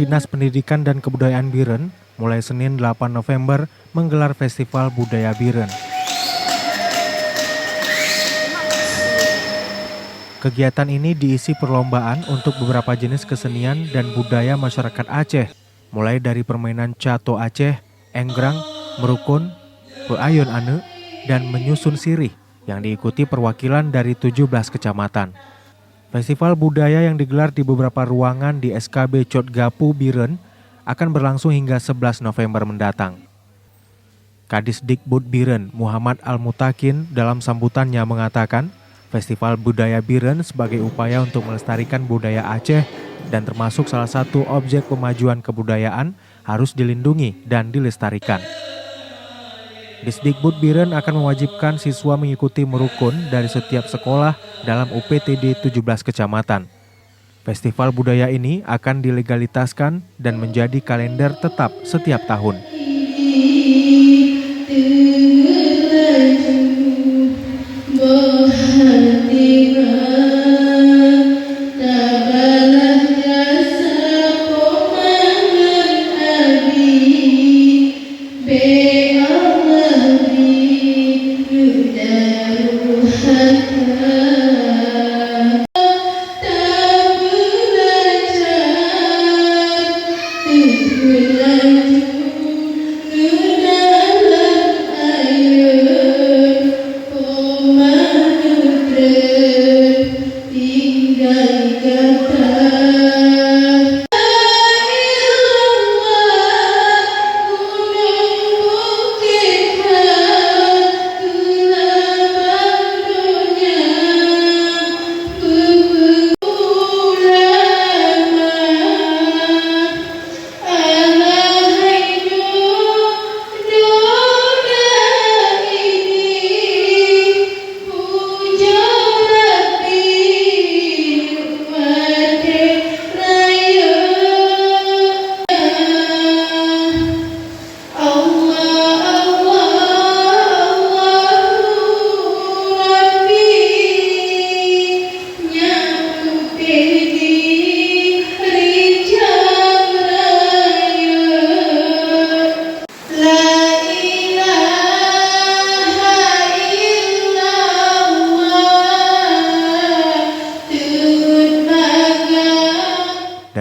Dinas Pendidikan dan Kebudayaan Biren mulai Senin 8 November menggelar Festival Budaya Biren. Kegiatan ini diisi perlombaan untuk beberapa jenis kesenian dan budaya masyarakat Aceh, mulai dari permainan cato Aceh, enggrang, merukun, peayun ane, dan menyusun sirih yang diikuti perwakilan dari 17 kecamatan. Festival budaya yang digelar di beberapa ruangan di SKB Cotgapu Biren akan berlangsung hingga 11 November mendatang. Kadisdikbud Biren Muhammad Al-Mutakin dalam sambutannya mengatakan, Festival Budaya Biren sebagai upaya untuk melestarikan budaya Aceh dan termasuk salah satu objek pemajuan kebudayaan harus dilindungi dan dilestarikan. Disdikbud Biren akan mewajibkan siswa mengikuti merukun dari setiap sekolah dalam UPTD 17 kecamatan. Festival budaya ini akan dilegalitaskan dan menjadi kalender tetap setiap tahun.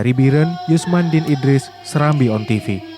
Dari Biren, Yusman Din Idris, Serambi On TV.